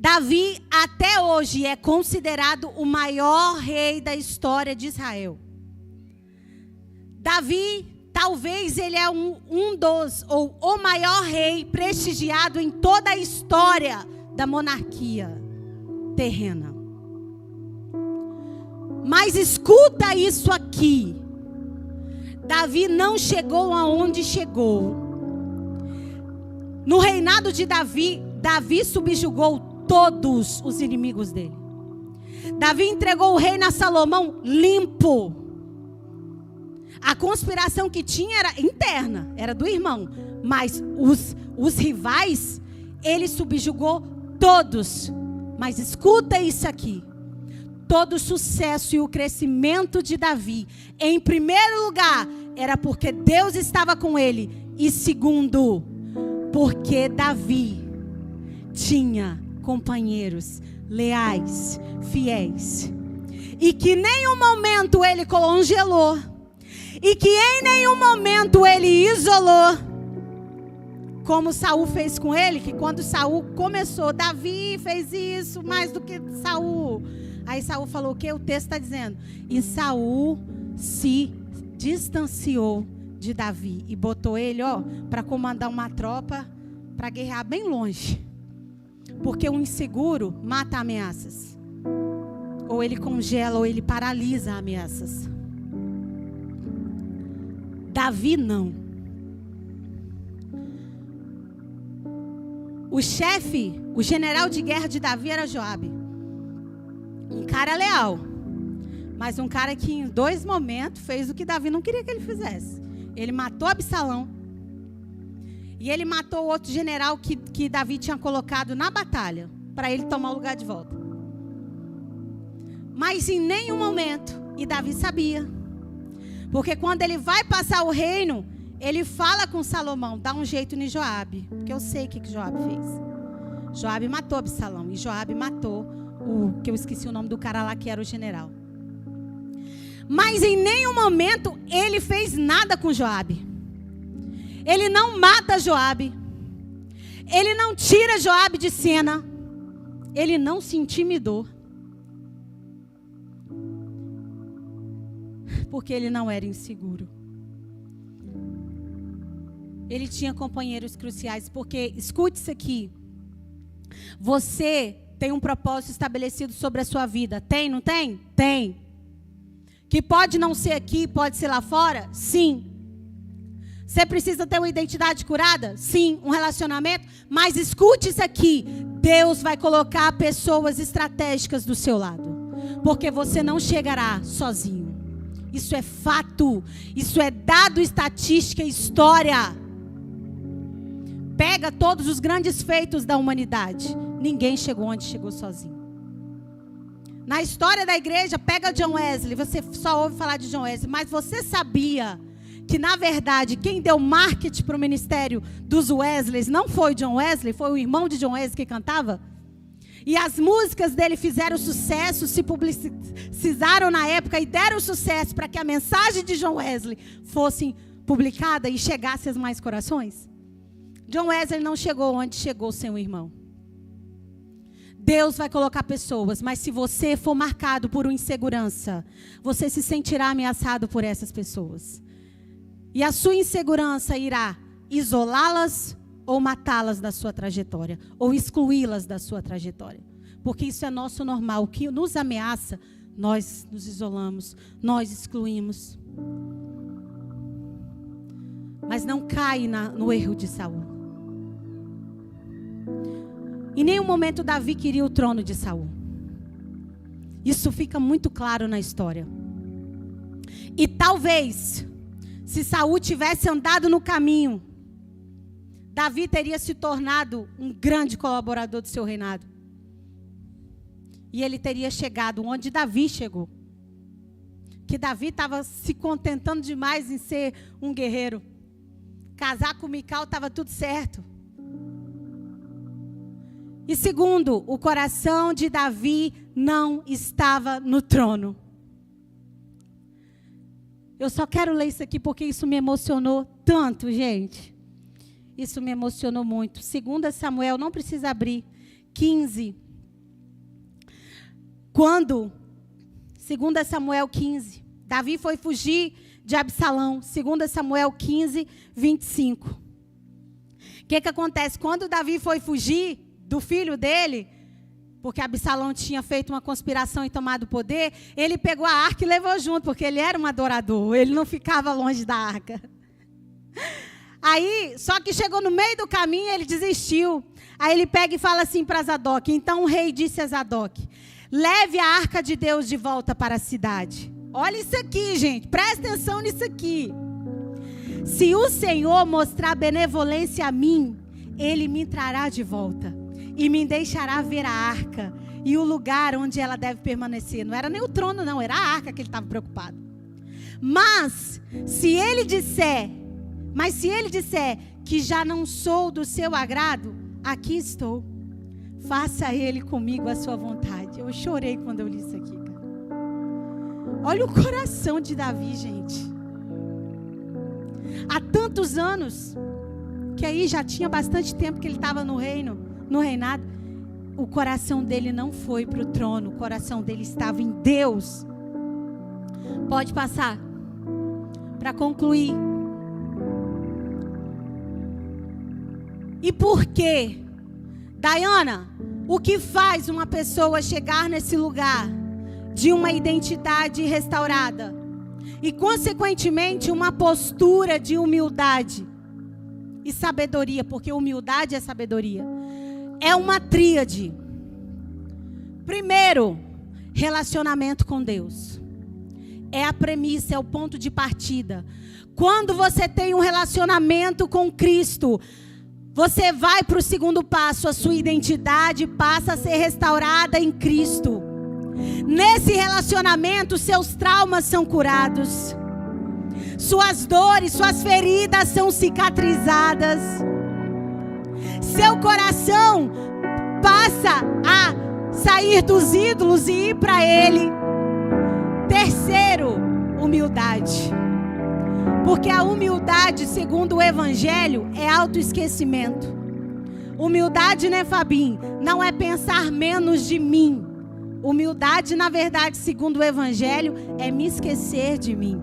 Davi, até hoje, é considerado o maior rei da história de Israel. Davi, talvez ele é um dos, ou o maior rei prestigiado em toda a história da monarquia terrena. Mas escuta isso aqui. Davi não chegou aonde chegou. No reinado de Davi, Davi subjugou todos os inimigos dele. Davi entregou o reino a Salomão limpo. A conspiração que tinha era interna, era do irmão. Mas os rivais, ele subjugou todos. Mas escuta isso aqui. Todo o sucesso e o crescimento de Davi, em primeiro lugar, era porque Deus estava com ele. E segundo, porque Davi tinha companheiros leais, fiéis. E que em nenhum momento ele congelou. E que em nenhum momento ele isolou. Como Saul fez com ele, que quando Saul começou, Davi fez isso mais do que Saul. Aí Saul falou o que? O texto está dizendo. E Saul se distanciou de Davi e botou ele, para comandar uma tropa para guerrear bem longe. Porque o inseguro mata ameaças. Ou ele congela, ou ele paralisa ameaças. Davi não. O chefe, o general de guerra de Davi era Joabe. Um cara leal. Mas um cara que em 2 momentos fez o que Davi não queria que ele fizesse. Ele matou Absalão. E ele matou o outro general que Davi tinha colocado na batalha, para ele tomar o lugar de volta. Mas em nenhum momento, e Davi sabia, porque quando ele vai passar o reino, ele fala com Salomão, dá um jeito em Joabe, porque eu sei o que Joabe fez. Joabe matou Absalão, e Joabe matou que eu esqueci o nome do cara lá, que era o general. Mas em nenhum momento ele fez nada com Joabe. Ele não mata Joabe. Ele não tira Joabe de cena. Ele não se intimidou. Porque ele não era inseguro. Ele tinha companheiros cruciais. Porque, escute isso aqui. Você tem um propósito estabelecido sobre a sua vida. Tem, não tem? Tem. Que pode não ser aqui, pode ser lá fora? Sim. Você precisa ter uma identidade curada? Sim. Um relacionamento? Mas escute isso aqui. Deus vai colocar pessoas estratégicas do seu lado. Porque você não chegará sozinho. Isso é fato. Isso é dado, estatística, história. Pega todos os grandes feitos da humanidade. Ninguém chegou onde chegou sozinho. Na história da igreja, pega John Wesley. Você só ouve falar de John Wesley. Mas você sabia que, na verdade, quem deu marketing para o ministério dos Wesleys não foi John Wesley, foi o irmão de John Wesley que cantava? E as músicas dele fizeram sucesso, se publicizaram na época e deram sucesso para que a mensagem de John Wesley fosse publicada e chegasse aos mais corações? John Wesley não chegou onde chegou sem um irmão. Deus vai colocar pessoas, mas se você for marcado por uma insegurança, você se sentirá ameaçado por essas pessoas. E a sua insegurança irá isolá-las ou matá-las da sua trajetória, ou excluí-las da sua trajetória. Porque isso é nosso normal. O que nos ameaça, nós nos isolamos, nós excluímos. Mas não cai no erro de Saul. Em nenhum momento Davi queria o trono de Saul. Isso fica muito claro na história. E talvez, se Saul tivesse andado no caminho, Davi teria se tornado um grande colaborador do seu reinado. E ele teria chegado onde Davi chegou. Que Davi estava se contentando demais em ser um guerreiro. Casar com Mical estava tudo certo. E segundo, o coração de Davi não estava no trono. Eu só quero ler isso aqui porque isso me emocionou tanto, gente. Isso me emocionou muito. 2 Samuel, não precisa abrir, 15. Quando, 2 Samuel 15, Davi foi fugir de Absalão. 2 Samuel 15, 25. O que acontece? Quando Davi foi fugir do filho dele, porque Absalão tinha feito uma conspiração e tomado o poder, ele pegou a arca e levou junto, porque ele era um adorador, ele não ficava longe da arca. Aí, só que chegou no meio do caminho, ele desistiu. Aí ele pega e fala assim para Zadok. Então o rei disse a Zadok: leve a arca de Deus de volta para a cidade. Olha isso aqui, gente, presta atenção nisso aqui. Se o Senhor mostrar benevolência a mim, Ele me trará de volta e me deixará ver a arca e o lugar onde ela deve permanecer. Não era nem o trono, não, era a arca que ele estava preocupado. Mas se ele disser que já não sou do seu agrado, aqui estou. Faça ele comigo a sua vontade. Eu chorei quando eu li isso aqui, cara. Olha o coração de Davi, gente. Há tantos anos, que aí já tinha bastante tempo que ele estava no reinado, o coração dele não foi para o trono, o coração dele estava em Deus. Pode passar. Para concluir. E por quê? Dayana, o que faz uma pessoa chegar nesse lugar de uma identidade restaurada e, consequentemente, uma postura de humildade e sabedoria, porque humildade é sabedoria, é uma tríade. Primeiro, relacionamento com Deus. É a premissa, é o ponto de partida. Quando você tem um relacionamento com Cristo, você vai para o segundo passo, a sua identidade passa a ser restaurada em Cristo. Nesse relacionamento, seus traumas são curados. Suas dores, suas feridas são cicatrizadas. Seu coração passa a sair dos ídolos e ir para Ele. Terceiro, humildade. Porque a humildade, segundo o Evangelho, é autoesquecimento. Humildade, né, Fabinho? Não é pensar menos de mim. Humildade, na verdade, segundo o Evangelho, é me esquecer de mim.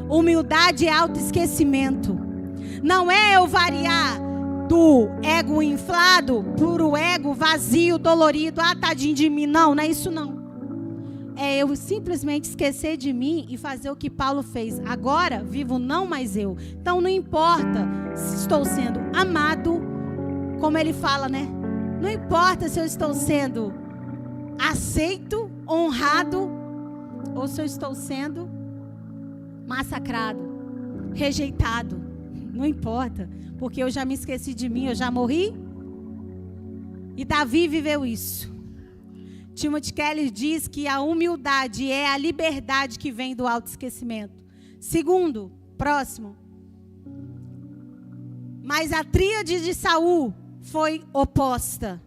Humildade é autoesquecimento. Não é eu variar do ego inflado para o ego vazio, dolorido. Ah, tadinho de mim. Não, não é isso não. É eu simplesmente esquecer de mim e fazer o que Paulo fez. Agora vivo não mais eu. Então não importa se estou sendo amado, como ele fala, né? Não importa se eu estou sendo aceito, honrado, ou se eu estou sendo massacrado, rejeitado. Não importa, porque eu já me esqueci de mim, eu já morri. E Davi viveu isso. Timothy Keller diz que a humildade é a liberdade que vem do autoesquecimento. Segundo, próximo. Mas a tríade de Saul foi oposta.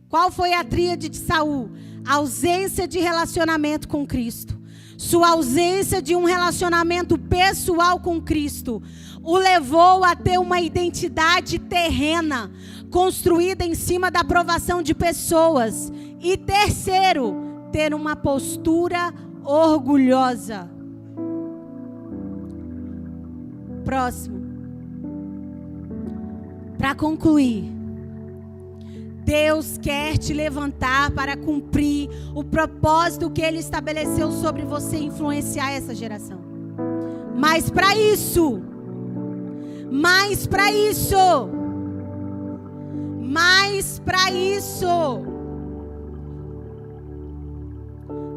Qual foi a tríade de Saul? A ausência de relacionamento com Cristo. Sua ausência de um relacionamento pessoal com Cristo o levou a ter uma identidade terrena, construída em cima da aprovação de pessoas. E terceiro, ter uma postura orgulhosa. Próximo. Para concluir, Deus quer te levantar para cumprir o propósito que Ele estabeleceu sobre você, influenciar essa geração. Mas para isso,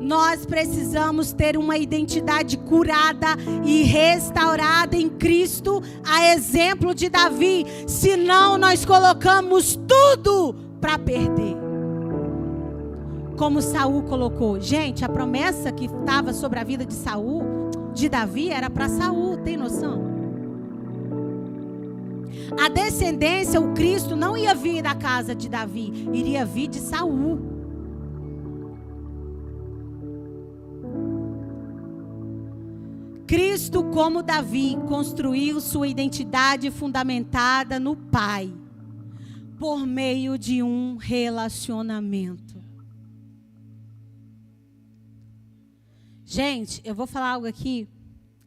nós precisamos ter uma identidade curada e restaurada em Cristo, a exemplo de Davi. Senão nós colocamos tudo para perder. Como Saul colocou. Gente, a promessa que estava sobre a vida de Davi, era para Saul, tem noção? A descendência, o Cristo, não ia vir da casa de Davi, iria vir de Saul. Cristo, como Davi, construiu sua identidade fundamentada no Pai, por meio de um relacionamento. Gente, eu vou falar algo aqui,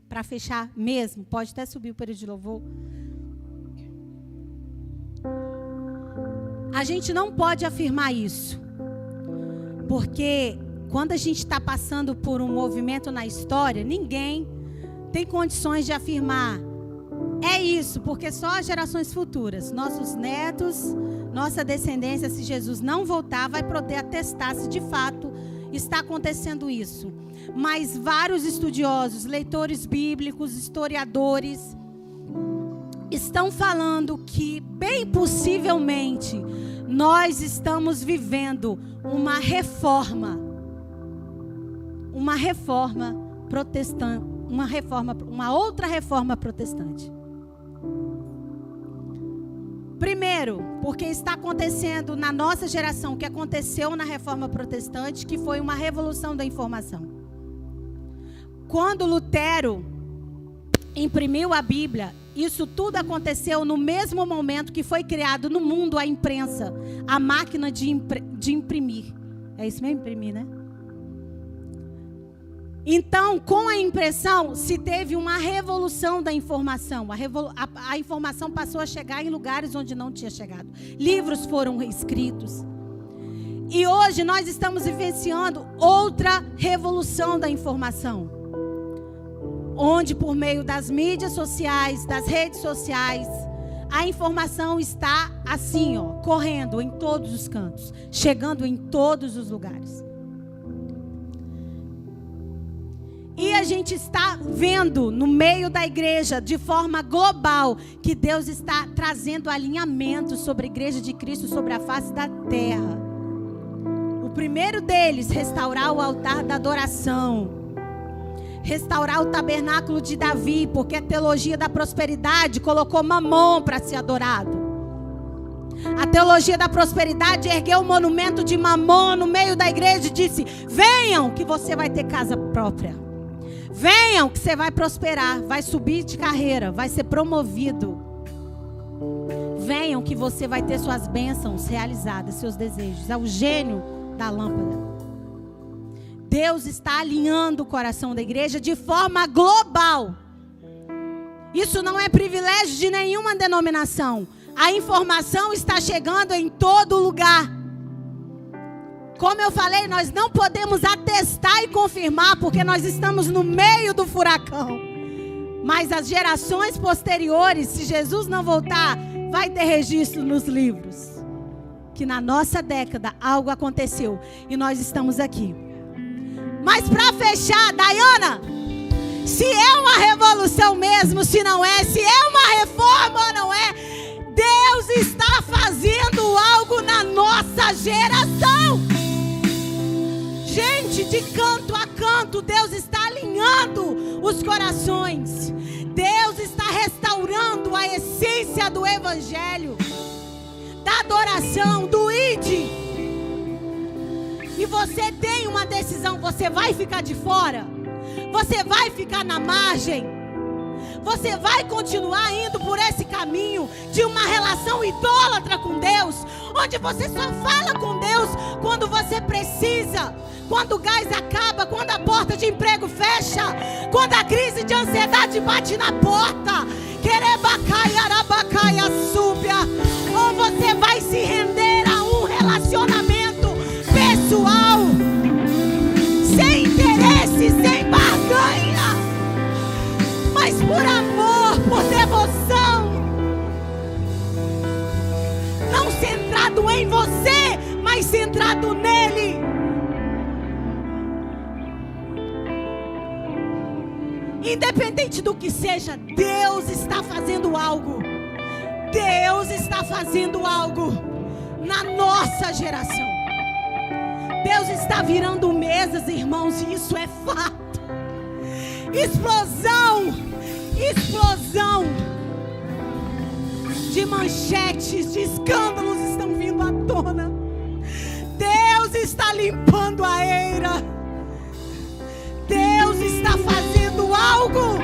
para fechar mesmo, pode até subir o período de louvor. A gente não pode afirmar isso, porque quando a gente está passando por um movimento na história, ninguém tem condições de afirmar, é isso, porque só as gerações futuras, nossos netos, nossa descendência, se Jesus não voltar, vai poder atestar se de fato está acontecendo isso. Mas vários estudiosos, leitores bíblicos, historiadores, estão falando que, bem possivelmente, nós estamos vivendo uma outra reforma protestante. Primeiro, porque está acontecendo na nossa geração o que aconteceu na reforma protestante, que foi uma revolução da informação. Quando Lutero imprimiu a Bíblia, isso tudo aconteceu no mesmo momento que foi criado no mundo a imprensa, a máquina de imprimir. É isso mesmo, imprimir, né? Então, com a impressão, se teve uma revolução da informação. A informação passou a chegar em lugares onde não tinha chegado. Livros foram escritos. E hoje nós estamos vivenciando outra revolução da informação. Onde, por meio das mídias sociais, das redes sociais, a informação está assim, ó, correndo em todos os cantos, chegando em todos os lugares. E a gente está vendo no meio da igreja, de forma global, que Deus está trazendo alinhamento sobre a igreja de Cristo, sobre a face da terra. O primeiro deles, restaurar o altar da adoração. Restaurar o tabernáculo de Davi, porque a teologia da prosperidade colocou Mamon para ser adorado. A teologia da prosperidade ergueu o monumento de Mamon no meio da igreja e disse: venham que você vai ter casa própria. Venham que você vai prosperar, vai subir de carreira, vai ser promovido. Venham que você vai ter suas bênçãos realizadas, seus desejos. É o gênio da lâmpada. Deus está alinhando o coração da igreja de forma global. Isso não é privilégio de nenhuma denominação. A informação está chegando em todo lugar. Como eu falei, nós não podemos atestar e confirmar, porque nós estamos no meio do furacão. Mas as gerações posteriores, se Jesus não voltar, vai ter registro nos livros. Que na nossa década algo aconteceu e nós estamos aqui. Mas para fechar, Dayana, se é uma revolução mesmo, se não é, se é uma reforma ou não é, Deus está fazendo algo na nossa geração. Gente, de canto a canto, Deus está alinhando os corações. Deus está restaurando a essência do evangelho, da adoração, do ide. E você tem uma decisão: você vai ficar de fora? Você vai ficar na margem? Você vai continuar indo por esse caminho de uma relação idólatra com Deus, onde você só fala com Deus quando você precisa, quando o gás acaba, quando a porta de emprego fecha, quando a crise de ansiedade bate na porta? Querebacaia, arabacaia, súbia. centrado em você, mas centrado nele. Independente do que seja, Deus está fazendo algo. Deus está fazendo algo na nossa geração. Deus está virando mesas, irmãos, e isso é fato. Explosão, explosão de manchetes, de escândalos estão vindo à tona. Deus está limpando a eira. Deus está fazendo algo.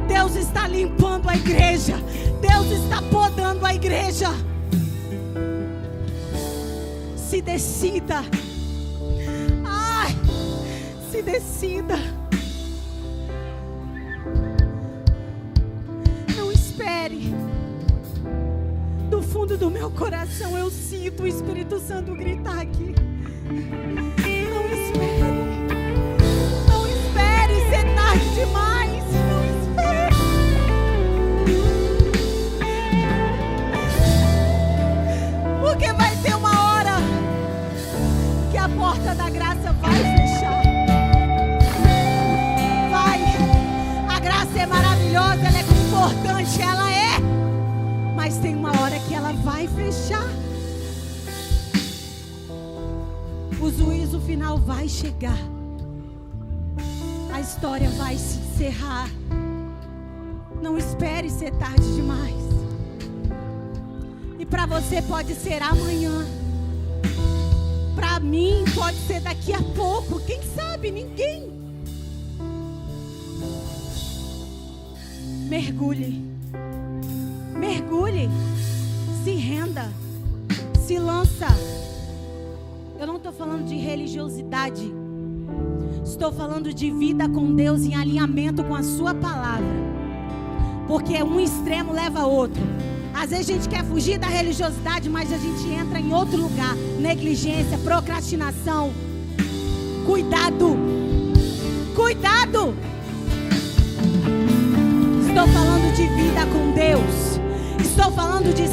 Deus está limpando a igreja. Deus está podando a igreja. Se decida. Ai, se decida. Não espere. Do fundo do meu coração eu sinto o Espírito Santo gritar aqui. Não espere. Não espere ser tarde demais. Não espere. Porque vai ter uma hora que a porta da graça vai fechar. Vai. A graça é maravilhosa, ela é confortante, ela é. Mas tem uma hora que ela vai fechar. O juízo final vai chegar. A história vai se encerrar. Não espere ser tarde demais. E para você pode ser amanhã. Para mim pode ser daqui a pouco. Quem sabe? Ninguém. Mergulhe. Mergulhe. Se renda. Se lança. Eu não estou falando de religiosidade. Estou falando de vida com Deus em alinhamento com a sua palavra. Porque um extremo leva a outro. Às vezes a gente quer fugir da religiosidade, mas a gente entra em outro lugar. Negligência, procrastinação. Cuidado. Cuidado. Estou falando de vida com Deus. Estou falando de